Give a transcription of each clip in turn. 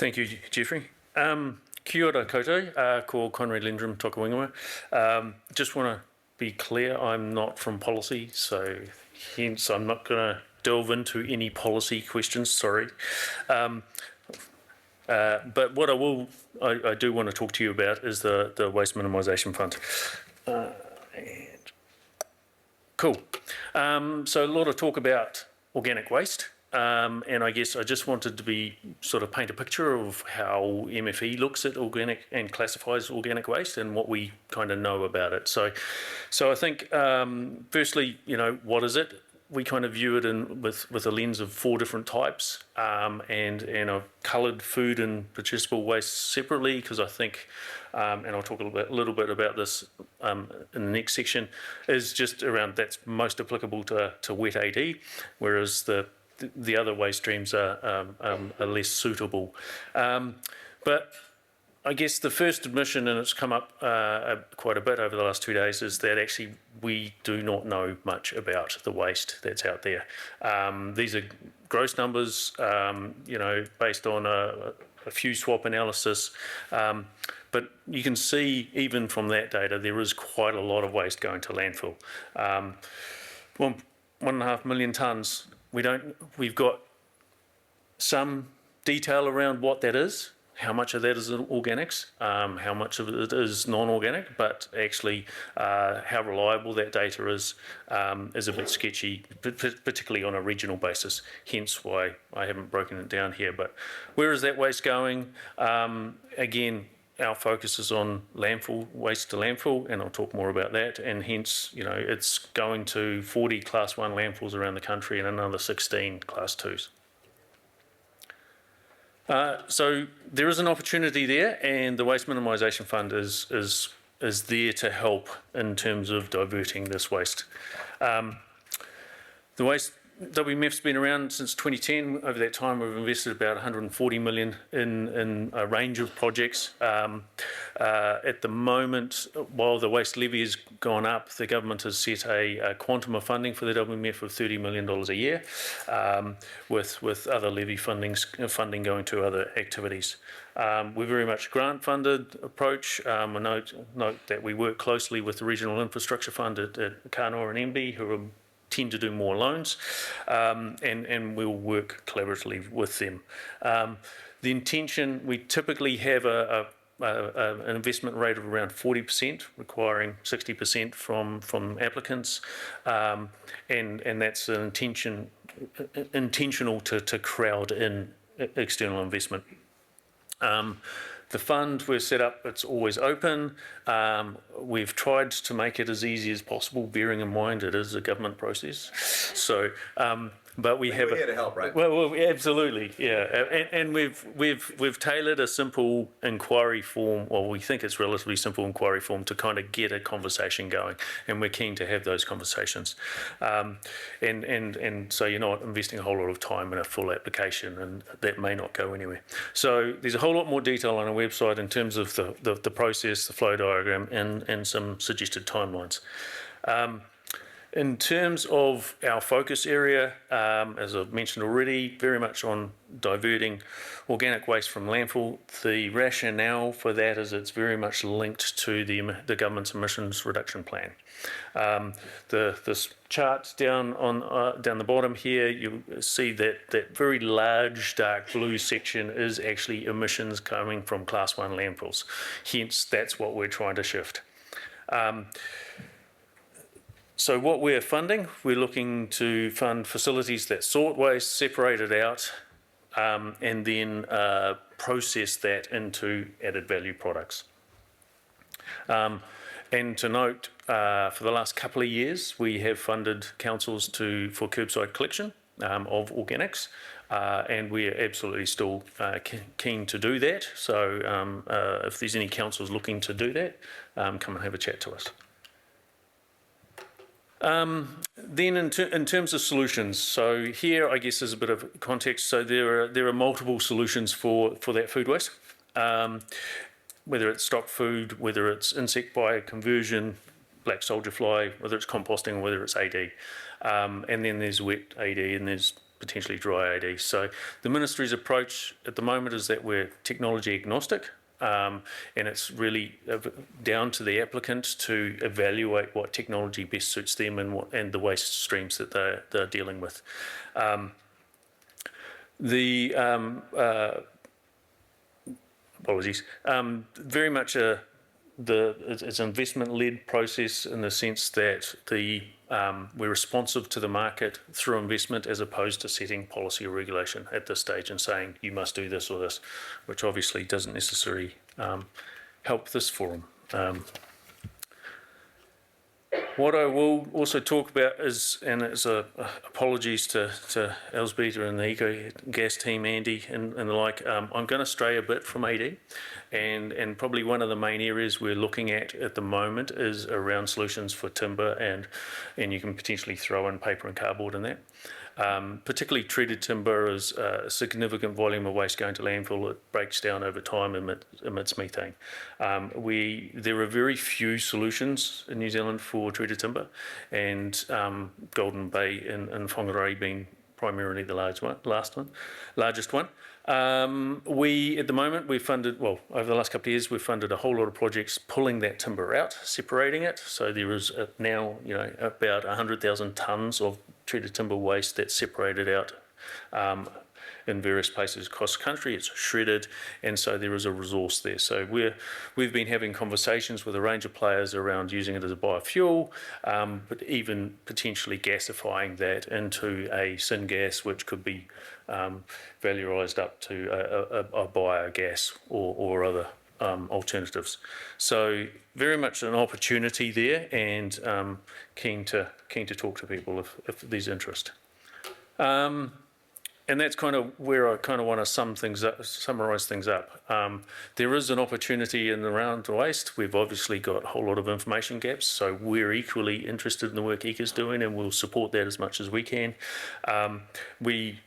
Thank you, Jeffrey. Kia ora koutou, ko Conrad Lindrum toka wingama. Just want to be clear, I'm not from policy, so hence I'm not going to delve into any policy questions, sorry. But what I do want to talk to you about is the Waste Minimisation Fund. Cool. So a lot of talk about organic waste. And I guess I just wanted to sort of paint a picture of how MFE looks at organic and classifies organic waste and what we kind of know about it. So I think firstly, what is it? We kind of view it with a lens of 4 different types, and I've coloured food and participable waste separately because I think, and I'll talk a little bit about this in the next section, is just around that's most applicable to wet AD, whereas the other waste streams are less suitable. But I guess the first admission, and it's come up quite a bit over the last 2 days, is that actually we do not know much about the waste that's out there. These are gross numbers, based on a few swap analysis. But you can see even from that data, there is quite a lot of waste going to landfill. 1.5 million tonnes. We've got some detail around what that is, how much of that is organics, how much of it is non-organic, but actually how reliable that data is a bit sketchy, particularly on a regional basis, hence why I haven't broken it down here. But where is that waste going? Again, our focus is on landfill, waste to landfill, and I'll talk more about that. And hence, it's going to 40 Class 1 landfills around the country and another 16 Class 2s. So there is an opportunity there, and the Waste Minimisation Fund is there to help in terms of diverting this waste. The waste WMF's been around since 2010. Over that time, we've invested about 140 million in a range of projects. At the moment, while the waste levy has gone up, the government has set a quantum of funding for the WMF of $30 million a year, with other levy funding going to other activities. We're very much grant-funded approach. I note that we work closely with the Regional Infrastructure Fund at Kanoa and MB, who tend to do more loans, and we'll work collaboratively with them. The intention, we typically have an investment rate of around 40%, requiring 60% from applicants, and that's an intentional to crowd in external investment. The fund we're set up, it's always open. We've tried to make it as easy as possible, bearing in mind it is a government process. So, but we're here to help, right? Well, absolutely, yeah. And we've tailored a simple inquiry form, or we think it's relatively simple inquiry form to kind of get a conversation going, and we're keen to have those conversations. And so you're not investing a whole lot of time in a full application, and that may not go anywhere. So there's a whole lot more detail on our website in terms of the process, the flow diagram, and some suggested timelines. In terms of our focus area, as I've mentioned already, very much on diverting organic waste from landfill. The rationale for that is it's very much linked to the government's emissions reduction plan. This chart down the bottom here, you see that very large dark blue section is actually emissions coming from Class 1 landfills. Hence, that's what we're trying to shift. So what we're funding, we're looking to fund facilities that sort waste, separate it out, and then process that into added value products. And to note, for the last couple of years, we have funded councils for curbside collection of organics, and we are absolutely still keen to do that. So if there's any councils looking to do that, come and have a chat to us. Then in terms of solutions, so here I guess there's a bit of context. So there are multiple solutions for that food waste, whether it's stock food, whether it's insect bioconversion, black soldier fly, whether it's composting, or whether it's AD. And then there's wet AD, and there's potentially dry AD. So the ministry's approach at the moment is that we're technology agnostic, and it's really down to the applicant to evaluate what technology best suits them and the waste streams that they're dealing with. Apologies. Very much it's an investment-led process in the sense that we're responsive to the market through investment as opposed to setting policy or regulation at this stage and saying you must do this or this, which obviously doesn't necessarily help this forum. What I will also talk about is, and it's apologies to Elsbeta and the Eco Gas team, Andy and the like, I'm going to stray a bit from AD, and probably one of the main areas we're looking at the moment is around solutions for timber, and you can potentially throw in paper and cardboard in that. Particularly treated timber is a significant volume of waste going to landfill. It breaks down over time and emits methane. There are very few solutions in New Zealand for treated timber, and Golden Bay and Whangarei being primarily the largest one. At the moment, we've funded, well, over the last couple of years, we've funded a whole lot of projects pulling that timber out, separating it. So there is now, about 100,000 tonnes of treated timber waste that's separated out in various places across the country. It's shredded, and so there is a resource there. So we've been having conversations with a range of players around using it as a biofuel, but even potentially gasifying that into a syngas, which could be valorised up to a biogas or other alternatives. So very much an opportunity there, and keen to talk to people if there's interest. And that's kind of where I kind of want to summarise things up. There is an opportunity in and around the waste. We've obviously got a whole lot of information gaps, so we're equally interested in the work ECA's doing, and we'll support that as much as we can. We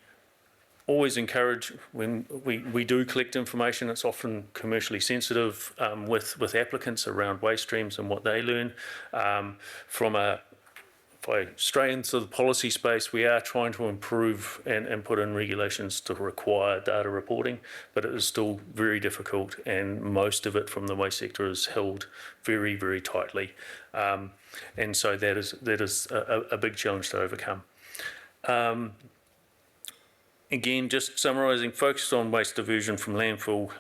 always encourage, when we do collect information, it's often commercially sensitive with applicants around waste streams and what they learn. If I stray into the policy space, we are trying to improve and put in regulations to require data reporting, but it is still very difficult, and most of it from the waste sector is held very, very tightly. And so that is a big challenge to overcome. Again, just summarising, focused on waste diversion from landfill.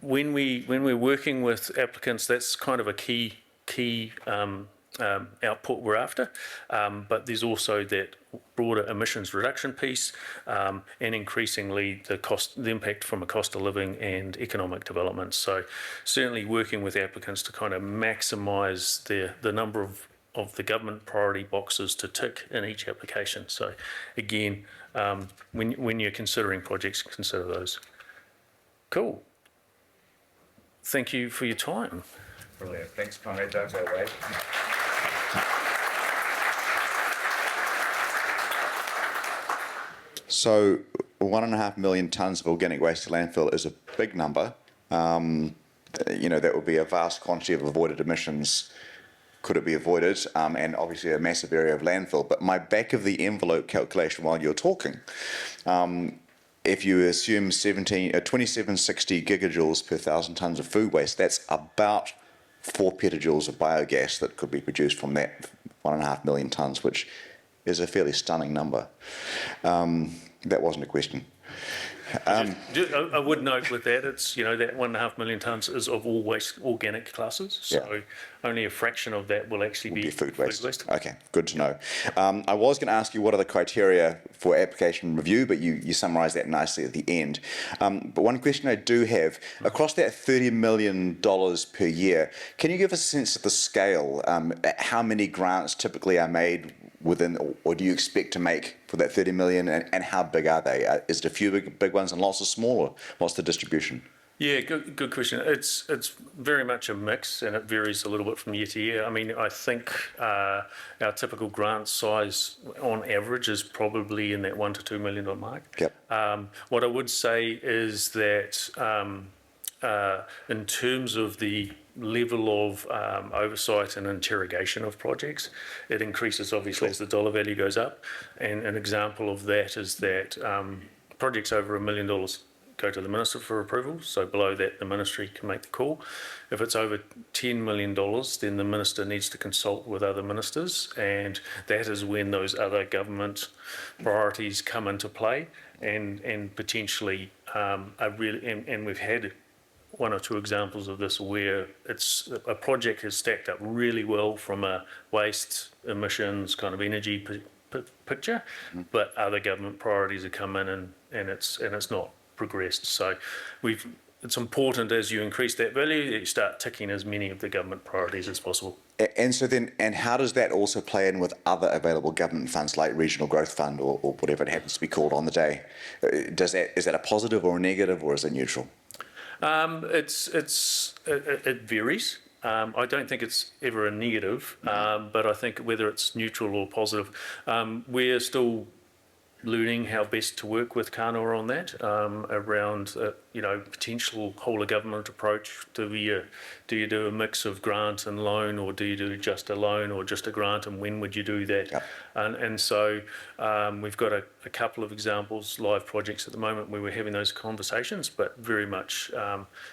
When we're working with applicants, that's kind of a key output we're after, but there's also that broader emissions reduction piece, and increasingly the impact from a cost of living and economic development. So certainly working with applicants to kind of maximise the number of the government priority boxes to tick in each application. So again, when you're considering projects, consider those. Cool. Thank you for your time. Brilliant. Thanks, Conrad. Don't go away. So 1.5 million tonnes of organic waste to landfill is a big number. That would be a vast quantity of avoided emissions. Could it be avoided? And obviously a massive area of landfill. But my back of the envelope calculation while you're talking, if you assume 2760 gigajoules per 1,000 tonnes of food waste, that's about 4 petajoules of biogas that could be produced from that 1.5 million tonnes, which is a fairly stunning number. That wasn't a question. I would note with that, it's, that 1.5 million tonnes is of all waste organic classes, so only a fraction of that will actually be food waste. Okay, good to know. I was going to ask you what are the criteria for application review, but you summarised that nicely at the end. But one question I do have, across that $30 million per year, can you give us a sense of the scale? How many grants typically are made within, or do you expect to make for that 30 million, and how big are they? Is it a few big ones and lots of smaller? What's the distribution? Yeah, good question. It's very much a mix, and it varies a little bit from year to year. I mean, I think our typical grant size on average is probably in that $1 to $2 million mark. Yep. What I would say is that in terms of the level of oversight and interrogation of projects, it increases obviously as the dollar value goes up. And an example of that is that projects over $1 million go to the minister for approval. So below that, the ministry can make the call. If it's over $10 million, then the minister needs to consult with other ministers, and that is when those other government priorities come into play, and potentially are really. And we've had one or two examples of this where it's a project has stacked up really well from a waste emissions kind of energy picture, but other government priorities have come in and it's not progressed. So it's important as you increase that value that you start ticking as many of the government priorities as possible. And so then, and how does that also play in with other available government funds like Regional Growth Fund or whatever it happens to be called on the day? Is that a positive or a negative, or is it neutral? It varies. I don't think it's ever a negative, but I think whether it's neutral or positive, we're still learning how best to work with Kānoa on that, around potential whole of government approach. Do you do a mix of grant and loan, or do you do just a loan or just a grant, and when would you do that? Yep. And so we've got a couple of examples, live projects at the moment where we're having those conversations, but very much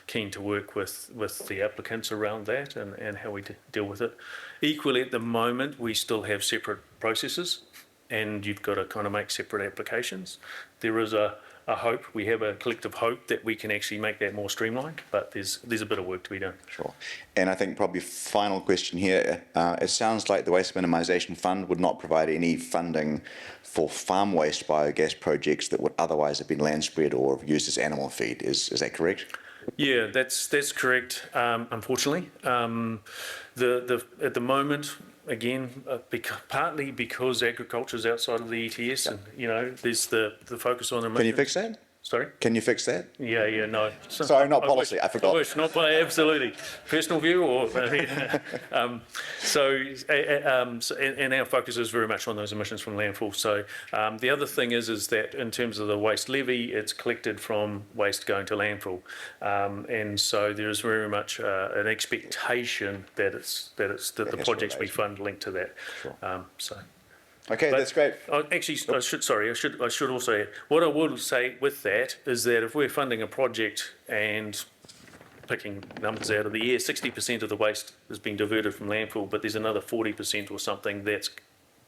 keen to work with the applicants around that and how we deal with it. Equally, at the moment, we still have separate processes, and you've got to kind of make separate applications. There is a hope, we have a collective hope that we can actually make that more streamlined, but there's a bit of work to be done. Sure. And I think probably final question here, it sounds like the Waste Minimisation Fund would not provide any funding for farm waste biogas projects that would otherwise have been land spread or used as animal feed. Is that correct? Yeah, that's correct, unfortunately. At the moment, again, partly because agriculture is outside of the ETS, and there's the focus on emissions. Can you fix that? Sorry? Can you fix that? Yeah, no. Sorry, not policy, I forgot. I wish, not by absolutely. Personal view or... and our focus is very much on those emissions from landfill. So the other thing is that in terms of the waste levy, it's collected from waste going to landfill. And so there's very much an expectation that the projects we fund linked to that. Sure. Okay, that's great. Actually, I should also, what I will say with that is that if we're funding a project and picking numbers out of the air, 60% of the waste is being diverted from landfill, but there's another 40% or something that's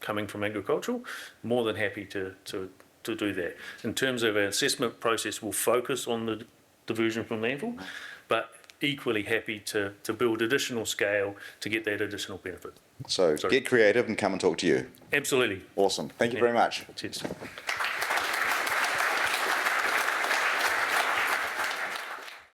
coming from agricultural, more than happy to do that. In terms of our assessment process, we'll focus on the diversion from landfill, but equally happy to build additional scale to get that additional benefit. So get creative and come and talk to you. Absolutely. Awesome. Thank you very much. Cheers.